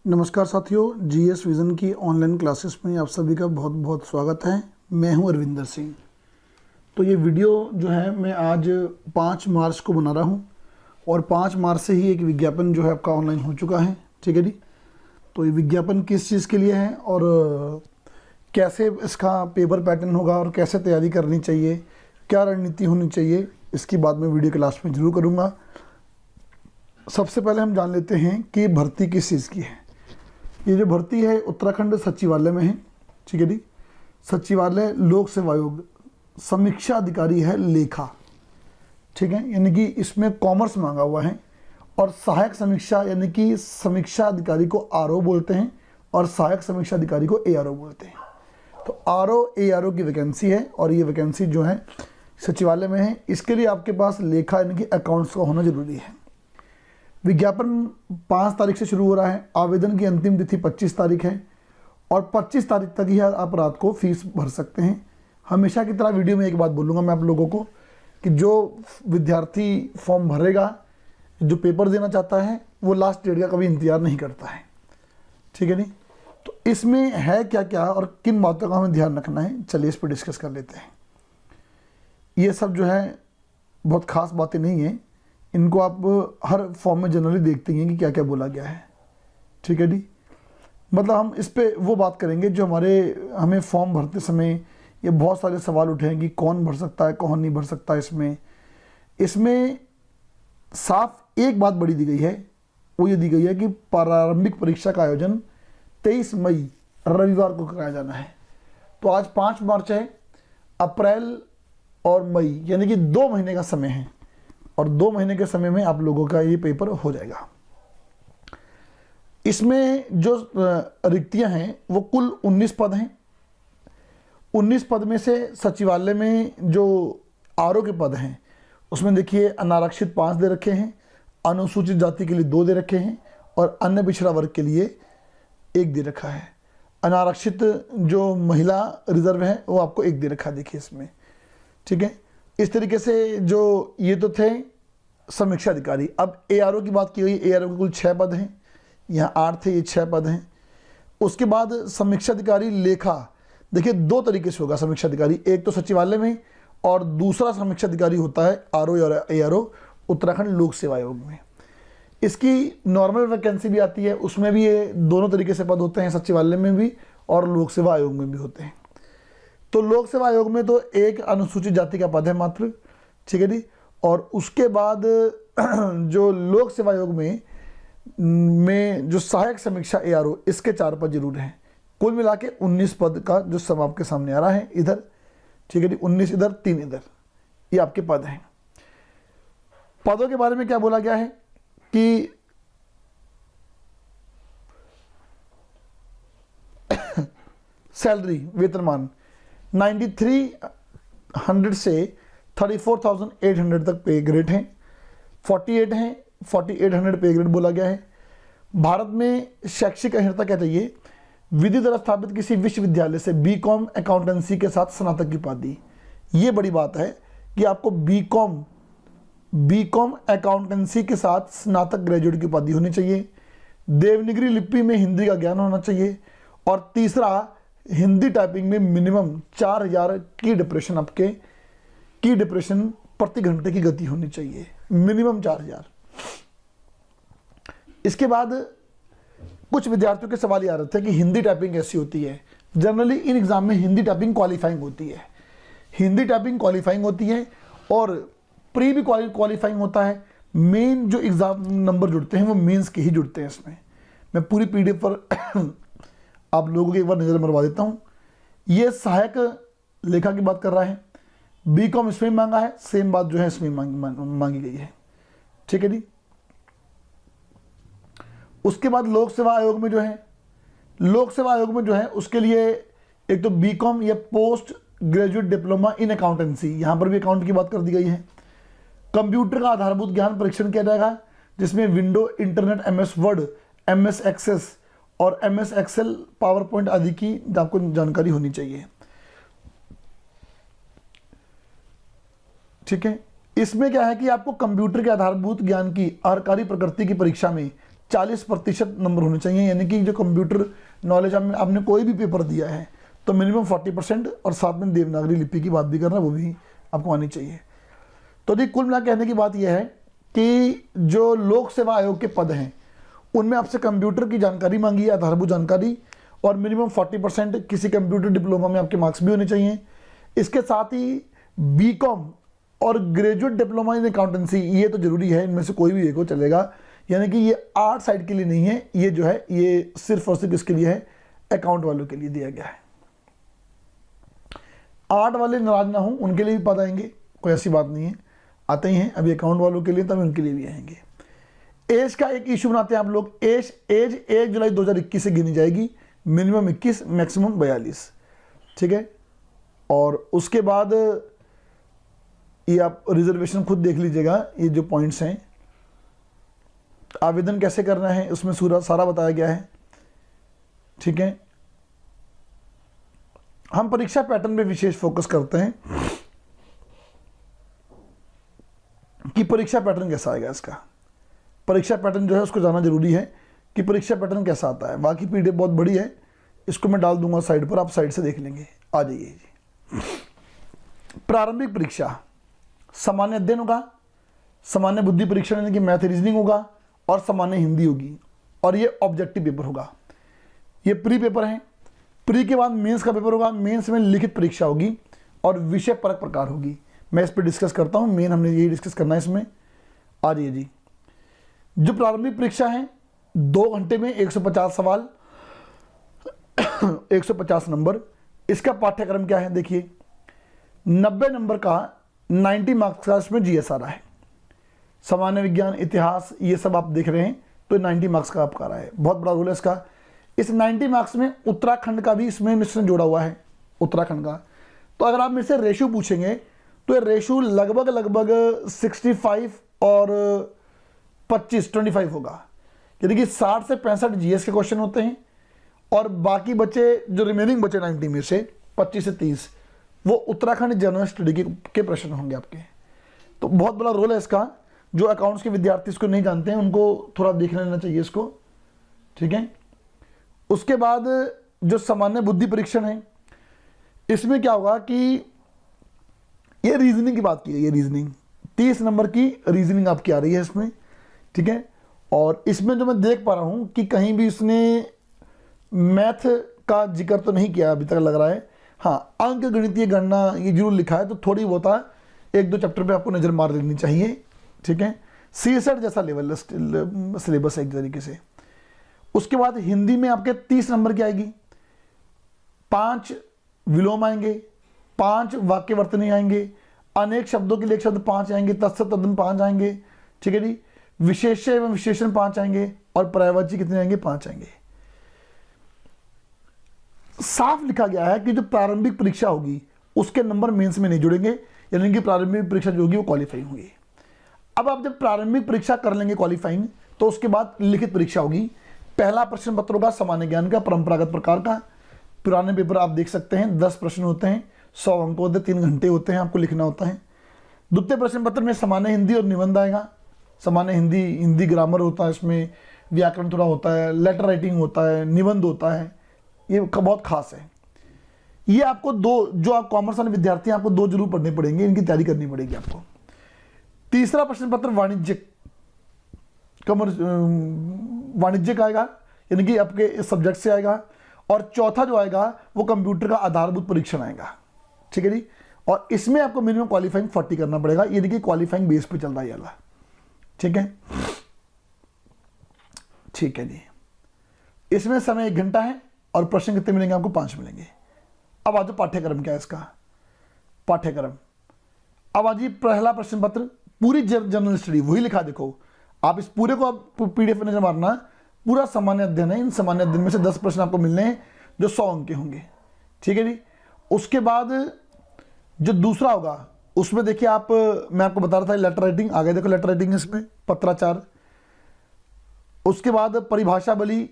नमस्कार साथियों, GS vision की ऑनलाइन क्लासेस में आप सभी का बहुत बहुत स्वागत है। मैं हूं अरविंदर सिंह। तो ये वीडियो जो है मैं आज 5 मार्च को बना रहा हूं और 5 मार्च से ही एक विज्ञापन जो है आपका ऑनलाइन हो चुका है। ठीक है जी। तो ये विज्ञापन किस चीज़ के लिए है और कैसे इसका पेपर पैटर्न होगा और कैसे तैयारी करनी चाहिए, क्या रणनीति होनी चाहिए, इसकी बात मैं वीडियो के लास्ट में ज़रूर करूँगा। सबसे पहले हम जान लेते हैं कि भर्ती किस चीज़ की है। ये जो भर्ती है उत्तराखंड सचिवालय में है। ठीक है जी। सचिवालय लोक सेवा आयोग, समीक्षा अधिकारी है लेखा। ठीक है, यानी कि इसमें कॉमर्स मांगा हुआ है। और सहायक समीक्षा यानी कि समीक्षा अधिकारी को आरओ बोलते हैं और सहायक समीक्षा अधिकारी को एआरओ बोलते हैं। तो आरओ एआरओ की वैकेंसी है और ये वैकेंसी जो है सचिवालय में है। इसके लिए आपके पास लेखा यानी कि अकाउंट्स का होना जरूरी है। विज्ञापन 5 तारीख से शुरू हो रहा है। आवेदन की अंतिम तिथि 25 तारीख है और 25 तारीख तक ही आप रात को फीस भर सकते हैं। हमेशा की तरह वीडियो में एक बात बोलूँगा मैं आप लोगों को कि जो विद्यार्थी फॉर्म भरेगा, जो पेपर देना चाहता है, वो लास्ट डेट का कभी इंतजार नहीं करता है। ठीक है नहीं। तो इसमें है क्या क्या और किन बातों का हमें ध्यान रखना है, चलिए इस पर डिस्कस कर लेते हैं। ये सब जो है बहुत खास बातें नहीं है, इनको आप हर फॉर्म में जनरली देखते हैं कि क्या क्या बोला गया है। ठीक है जी। मतलब हम इस पे वो बात करेंगे जो हमें फॉर्म भरते समय ये बहुत सारे सवाल उठे हैं कि कौन भर सकता है, कौन नहीं भर सकता। इसमें साफ एक बात बड़ी दी गई है, वो ये दी गई है कि प्रारंभिक परीक्षा का आयोजन 23 मई रविवार को कराया जाना है। तो आज 5 मार्च है। अप्रैल और मई यानी कि 2 महीने का समय है और 2 महीने के समय में आप लोगों का ये पेपर हो जाएगा। इसमें जो रिक्तियां हैं वो कुल 19 पद हैं। 19 पद में से सचिवालय में जो आरओ के पद हैं उसमें देखिए अनारक्षित 5 दे रखे हैं, अनुसूचित जाति के लिए 2 दे रखे हैं और अन्य पिछड़ा वर्ग के लिए 1 दे रखा है। अनारक्षित जो महिला रिजर्व है वो आपको 1 दे रखा है, देखिए इसमें। ठीक है। इस तरीके से जो ये तो थे समीक्षा अधिकारी। अब एआरओ की बात की गई। एआरओ के कुल 6 पद हैं, यहाँ 8 थे, ये 6 पद हैं। उसके बाद समीक्षा अधिकारी लेखा, देखिए 2 तरीके से होगा समीक्षा अधिकारी, एक तो सचिवालय में और दूसरा समीक्षा अधिकारी होता है आरओ और एआरओ उत्तराखंड लोक सेवा आयोग में। इसकी नॉर्मल वैकेंसी भी आती है, उसमें भी ये दोनों तरीके से पद होते हैं, सचिवालय में भी और लोक सेवा आयोग में भी होते हैं। तो लोक सेवा आयोग में तो एक अनुसूचित जाति का पद है मात्र। ठीक है जी। और उसके बाद जो लोक सेवा आयोग में जो सहायक समीक्षा एआरओ, इसके 4 पद जरूर हैं। कुल मिला के 19 पद का जो सब आपके सामने आ रहा है इधर। ठीक है जी। 19 इधर, 3 इधर, ये आपके पद हैं। पदों के बारे में क्या बोला गया है कि सैलरी वेतनमान 9300 से 34,800 तक पे ग्रेड हैं। 48 हैं, 4800 पे ग्रेड बोला गया है। भारत में शैक्षिक अर्हता क्या चाहिए? विधि द्वारा स्थापित किसी विश्वविद्यालय से बीकॉम अकाउंटेंसी के साथ स्नातक की उपाधि। ये बड़ी बात है कि आपको बीकॉम अकाउंटेंसी के साथ स्नातक ग्रेजुएट की उपाधि होनी चाहिए। देवनागरी लिपि में हिंदी का ज्ञान होना चाहिए। और तीसरा, हिंदी टाइपिंग में मिनिमम 4000 की डिप्रेशन प्रति घंटे की गति होनी चाहिए, मिनिमम 4000। इसके बाद कुछ विद्यार्थियों के सवाल ये आ रहे थे कि हिंदी टाइपिंग कैसी होती है। जनरली इन एग्जाम में हिंदी टाइपिंग क्वालिफाइंग होती है। हिंदी टाइपिंग क्वालिफाइंग होती है और प्री भी क्वालिफाइंग होता है। मेन जो एग्जाम नंबर जुड़ते हैं वो मेंस के ही जुड़ते हैं इसमें। मैं पूरी पीडीएफ पर आप लोगों की एक बार नजर मरवा देता हूं। ये सहायक लेखा की बात कर रहा है। बीकॉम इसमें मांगा है, सेम बात जो है इसमें मांगी गई है। ठीक है जी। उसके बाद लोक सेवा आयोग में जो है उसके लिए एक तो बीकॉम या post graduate diploma in accountancy, यहां पर भी अकाउंट की बात कर दी गई है। कंप्यूटर का आधारभूत ज्ञान परीक्षण किया जाएगा जिसमें window, internet, MS Word, MS Access और एमएस एक्सेल, पावर पॉइंट आदि की आपको जानकारी होनी चाहिए। ठीक है। इसमें क्या है कि आपको कंप्यूटर के आधारभूत ज्ञान की आहारकारी प्रकृति की परीक्षा में 40% नंबर होने चाहिए, यानी कि जो कंप्यूटर नॉलेज आपने कोई भी पेपर दिया है तो मिनिमम 40% और साथ में देवनागरी लिपि की बात भी करना वो भी आपको आनी चाहिए। तो जी कुल मिला कहने की बात यह है कि जो लोक सेवा आयोग के पद हैं उनमें आपसे कंप्यूटर की जानकारी मांगी है, आधारभूत जानकारी, और मिनिमम 40% किसी कंप्यूटर डिप्लोमा में आपके मार्क्स भी होने चाहिए। इसके साथ ही बीकॉम और ग्रेजुएट डिप्लोमा इन अकाउंटेंसी ये तो जरूरी है, इनमें से कोई भी एक हो चलेगा, यानी कि ये आर्ट साइड के लिए नहीं है, ये जो है ये सिर्फ और सिर्फ इसके लिए है, अकाउंट वालों के लिए दिया गया है। आर्ट वाले नाराज ना हो, उनके लिए भी पद आएंगे, कोई ऐसी बात नहीं है, आते ही हैं अभी अकाउंट वालों के लिए, तब उनके लिए भी आएंगे। एज का एक इशू बनाते हैं आप लोग, एज 1 जुलाई 2021 से गिनी जाएगी, मिनिमम 21 मैक्सिमम 42, ठीक है। और उसके बाद ये आप रिजर्वेशन खुद देख लीजिएगा, ये जो पॉइंट्स हैं, आवेदन कैसे करना है उसमें सारा बताया गया है, ठीक है। हम परीक्षा पैटर्न पे विशेष फोकस करते हैं कि परीक्षा पैटर्न कैसा आएगा, इसका परीक्षा पैटर्न जो है उसको जानना जरूरी है कि परीक्षा पैटर्न कैसा आता है। बाकी पीडीएफ बहुत बड़ी है, इसको मैं डाल दूंगा साइड पर, आप साइड से देख लेंगे। आ जाइए जी। प्रारंभिक परीक्षा सामान्य अध्ययन होगा, सामान्य बुद्धि परीक्षण यानी कि मैथ रीजनिंग होगा, और सामान्य हिंदी होगी, और ये ऑब्जेक्टिव पेपर होगा। ये प्री पेपर है। प्री के बाद मेंस का पेपर होगा, मेंस में लिखित परीक्षा होगी और विषय परक प्रकार होगी। मैं इस पर डिस्कस करता हूँ, मेन हमने यही डिस्कस करना है इसमें। आ जाइए जी। जो प्रारंभिक परीक्षा है 2 घंटे में 150 सवाल 150 नंबर। इसका पाठ्यक्रम क्या है देखिए, 90 नंबर का 90 मार्क्स का इसमें जीएस आ रहा है। सामान्य विज्ञान, इतिहास, ये सब आप देख रहे हैं तो 90 मार्क्स का आपका आ रहा है। बहुत बड़ा रोल है इसका। इस 90 मार्क्स में उत्तराखंड का भी इसमें मिश्रण जोड़ा हुआ है, उत्तराखंड का। तो अगर आप मेरे से रेशो पूछेंगे तो ये रेशो लगभग 65 और 25 होगा, यानी कि 60 से 65 जीएस के क्वेश्चन होते हैं, और बाकी बचे जो रिमेनिंग बचे 90 में से 25 से 30 वो उत्तराखंड जनरल स्टडी के प्रश्न होंगे आपके। तो बहुत बड़ा रोल है इसका। जो अकाउंट्स के विद्यार्थी इसको नहीं जानते हैं उनको थोड़ा देख लेना चाहिए इसको, ठीक है। उसके बाद जो सामान्य बुद्धि परीक्षण है, इसमें क्या होगा कि ये रीजनिंग की बात की है, ये रीजनिंग 30 नंबर की रीजनिंग आपकी आ रही है इसमें, ठीक है। और इसमें जो मैं देख पा रहा हूं कि कहीं भी इसने मैथ का जिक्र तो नहीं किया अभी तक लग रहा है। हाँ, अंक गणितीय गणना ये जरूर लिखा है, तो थोड़ी बहुत 1-2 चैप्टर पे आपको नजर मार लेनी चाहिए, ठीक है। सीसेट जैसा लेवल सिलेबस है एक तरीके से। उसके बाद हिंदी में आपके 30 नंबर की आएगी, 5 विलोम आएंगे, 5 वाक्य वर्तनी आएंगे, अनेक शब्दों के लिए एक शब्द 5 आएंगे, तत्सम तद्दन 5 आएंगे, ठीक है जी। विशेष्य एवं विशेषण 5 आएंगे, और पर्यायवाची कितने आएंगे, 5 आएंगे। साफ लिखा गया है कि जो प्रारंभिक परीक्षा होगी उसके नंबर मेंस में नहीं जुड़ेंगे, यानी कि प्रारंभिक परीक्षा जो होगी वो क्वालिफाइंग होगी। अब आप जब प्रारंभिक परीक्षा कर लेंगे क्वालिफाइंग, तो उसके बाद लिखित परीक्षा होगी। पहला प्रश्न पत्र होगा सामान्य ज्ञान का, परंपरागत प्रकार का। पुराने पेपर आप देख सकते हैं, 10 प्रश्न होते हैं, 100 अंक होते हैं, 3 घंटे होते हैं, आपको लिखना होता है। द्वितीय प्रश्न पत्र में सामान्य हिंदी और निबंध आएगा। सामान्य हिंदी ग्रामर होता है, इसमें व्याकरण थोड़ा होता है, लेटर राइटिंग होता है, निबंध होता है, ये बहुत खास है। ये आपको 2, जो आप कॉमर्स वाले विद्यार्थी हैं आपको 2 जरूर पढ़ने पड़ेंगे, इनकी तैयारी करनी पड़ेगी आपको। तीसरा प्रश्न पत्र वाणिज्य का आएगा, यानी कि आपके इस सब्जेक्ट से आएगा। और चौथा जो आएगा वो कंप्यूटर का आधारभूत परीक्षण आएगा, ठीक है जी। और इसमें आपको मिनिमम क्वालिफाइंग 40 करना पड़ेगा, यानी कि क्वालिफाइंग बेस पे चल रहा है वाला, ठीक है। ठीक है जी। इसमें समय 1 घंटा है और प्रश्न कितने मिलेंगे आपको, 5 मिलेंगे। अब आज पाठ्यक्रम क्या है इसका, पाठ्यक्रम। अब आज पहला प्रश्न पत्र पूरी जनरल स्टडी वही लिखा, देखो आप इस पूरे को आप पीडीएफ में नजर मारना, पूरा सामान्य अध्ययन है। इन सामान्य अध्ययन में से 10 प्रश्न आपको मिलने हैं जो 100 अंक के होंगे, ठीक है जी। उसके बाद जो दूसरा होगा उसमें देखिए आप, मैं आपको बता रहा था लेटर राइटिंग, आगे देखो लेटर राइटिंग इसमें पत्राचार। उसके बाद परिभाषा बली,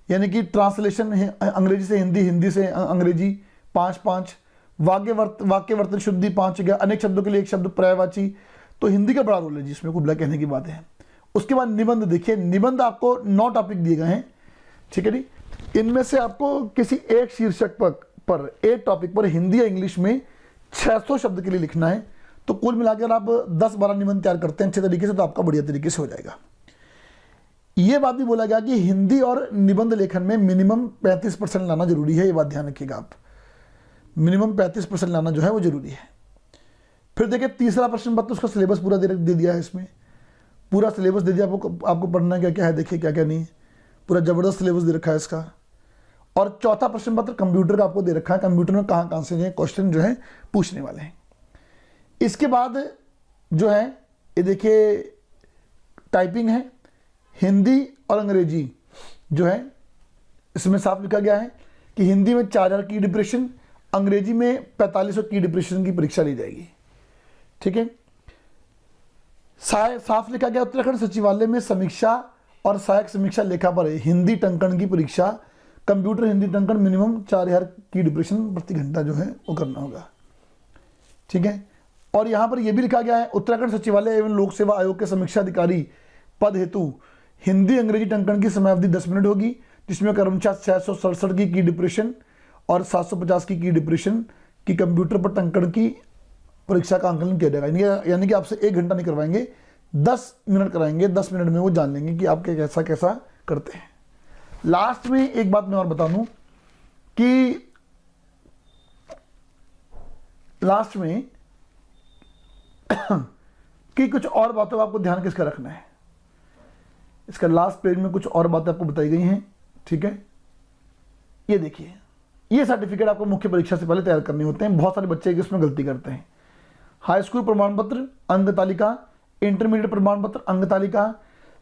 यानी कि ट्रांसलेशन है अंग्रेजी से हिंदी, हिंदी से अंग्रेजी, 5-5। वाक्य वर्तन शुद्धि 5 गया, अनेक शब्दों के लिए 1 शब्द पर्यायवाची। तो हिंदी का बड़ा रोल है जिसमें कुबला कहने की बात है। उसके बाद निबंध देखिए, निबंध आपको 9 टॉपिक दिए गए हैं, ठीक है जी। इनमें से आपको किसी एक शीर्षक पर एक टॉपिक पर हिंदी या इंग्लिश में 600 शब्द के लिए लिखना है। तो कुल मिलाकर आप 10-12 निबंध तैयार करते हैं अच्छे तरीके से तो आपका बढ़िया तरीके से हो जाएगा। ये बात भी बोला गया कि हिंदी और निबंध लेखन में मिनिमम 35% लाना जरूरी है, ये बात ध्यान रखिएगा आप, मिनिमम 35% लाना जो है वो जरूरी है। फिर देखिए तीसरा प्रश्न पत्र, उसका सिलेबस पूरा दे दिया है, इसमें पूरा सिलेबस दे दिया आपको पढ़ना क्या क्या है, देखिए क्या क्या नहीं है, पूरा जबरदस्त सिलेबस दे रखा है इसका। और चौथा प्रश्न पत्र कंप्यूटर का आपको दे रखा है, कंप्यूटर में कहाँ कहाँ से क्वेश्चन जो है पूछने वाले हैं। इसके बाद जो है ये देखिए टाइपिंग है, हिंदी और अंग्रेजी जो है इसमें साफ लिखा गया है कि हिंदी में 4000 की डिप्रेशन, अंग्रेजी में 4500 की डिप्रेशन की परीक्षा ली जाएगी, ठीक है। साफ लिखा गया उत्तराखंड सचिवालय में समीक्षा और सहायक समीक्षा लेखा पर हिंदी टंकण की परीक्षा, कंप्यूटर हिंदी टंकण मिनिमम 4000 की डिप्रेशन प्रति घंटा जो है वो करना होगा, ठीक है। और यहाँ पर यह भी लिखा गया है उत्तराखंड सचिवालय एवं लोक सेवा आयोग के समीक्षा अधिकारी पद हेतु हिंदी अंग्रेजी टंकण की समयावधि 10 मिनट होगी, जिसमें कर्मचारी 667 की डिप्रेशन और 750 की डिप्रेशन की कंप्यूटर पर टंकण की परीक्षा का आंकलन किया जाएगा। यानी कि आपसे 1 घंटा नहीं करवाएंगे, 10 मिनट कराएंगे, 10 मिनट में वो जान लेंगे कि आप कैसा कैसा करते हैं। लास्ट में एक बात मैं और बता दूं कि लास्ट में कि कुछ और बातों का आपको ध्यान किसका रखना है, इसका लास्ट पेज में कुछ और बातें आपको बताई गई हैं, ठीक है। ये देखिए, ये सर्टिफिकेट आपको मुख्य परीक्षा से पहले तैयार करने होते हैं। बहुत सारे बच्चे इसमें गलती करते हैं। हाई स्कूल प्रमाण पत्र, अंक तालिका, इंटरमीडिएट प्रमाण पत्र, अंक तालिका,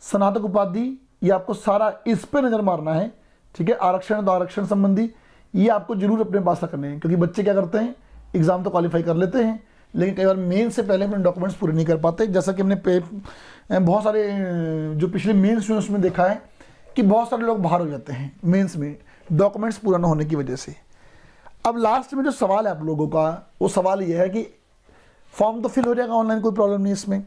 स्नातक उपाधि, ये आपको सारा इस पे नजर मारना है, ठीक है। आरक्षण तो आरक्षण संबंधी ये आपको जरूर अपने पास रखने हैं, क्योंकि बच्चे क्या करते हैं एग्जाम तो क्वालिफाई कर लेते हैं लेकिन कई बार मेन से पहले अपने डॉक्यूमेंट्स पूरे नहीं कर पाते। जैसा कि हमने बहुत सारे जो पिछले मेंस में उसमें देखा है कि बहुत सारे लोग बाहर हो जाते हैं मेंस में डॉक्यूमेंट्स पूरा ना होने की वजह से। अब लास्ट में जो सवाल है आप लोगों का, वो सवाल ये है कि फॉर्म तो फिल हो जाएगा ऑनलाइन, कोई प्रॉब्लम नहीं इसमें।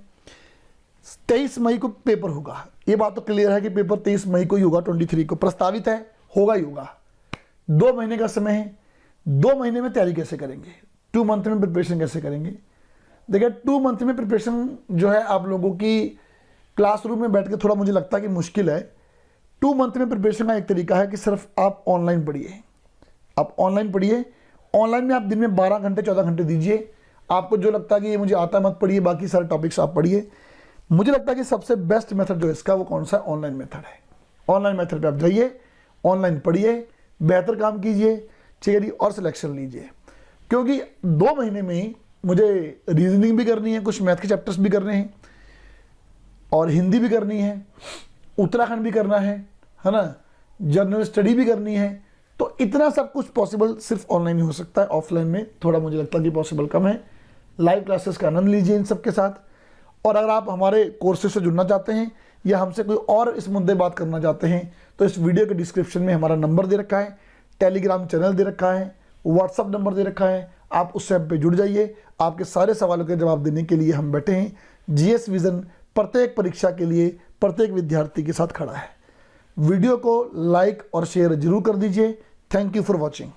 23 मई को पेपर होगा, ये बात तो क्लियर है कि पेपर 23 मई को ही होगा, 23 को प्रस्तावित है, होगा ही होगा। 2 महीने का समय है, 2 महीने में तैयारी कैसे करेंगे, 2 मंथ में प्रिपरेशन कैसे करेंगे। देखिए 2 मंथ में प्रिपरेशन जो है आप लोगों की क्लासरूम में बैठ के थोड़ा मुझे लगता है कि मुश्किल है। 2 मंथ में प्रिपरेशन का एक तरीका है कि सिर्फ आप ऑनलाइन पढ़िए, आप ऑनलाइन पढ़िए। ऑनलाइन में आप दिन में 12 घंटे 14 घंटे दीजिए। आपको जो लगता है कि ये मुझे आता मत पढ़िए, बाकी सारे टॉपिक्स आप पढ़िए। मुझे लगता है कि सबसे बेस्ट मेथड जो है इसका वो कौन सा है, ऑनलाइन मेथड है। ऑनलाइन मेथड पे आप जाइए, ऑनलाइन पढ़िए, बेहतर काम कीजिए, ठीक है, और सिलेक्शन लीजिए। क्योंकि 2 महीने में ही मुझे रीजनिंग भी करनी है, कुछ मैथ के चैप्टर्स भी करने हैं, और हिंदी भी करनी है, उत्तराखंड भी करना है ना, जनरल स्टडी भी करनी है। तो इतना सब कुछ पॉसिबल सिर्फ ऑनलाइन ही हो सकता है, ऑफलाइन में थोड़ा मुझे लगता है कि पॉसिबल कम है। लाइव क्लासेस का आनंद लीजिए इन सब के साथ। और अगर आप हमारे कोर्सेज से जुड़ना चाहते हैं या हमसे कोई और इस मुद्दे बात करना चाहते हैं तो इस वीडियो के डिस्क्रिप्शन में हमारा नंबर दे रखा है, टेलीग्राम चैनल दे रखा है, व्हाट्सअप नंबर दे रखा है, आप उससे हम पे जुड़ जाइए। आपके सारे सवालों के जवाब देने के लिए हम बैठे हैं। जीएस विजन प्रत्येक परीक्षा के लिए प्रत्येक विद्यार्थी के साथ खड़ा है। वीडियो को लाइक और शेयर जरूर कर दीजिए। Thank you for watching.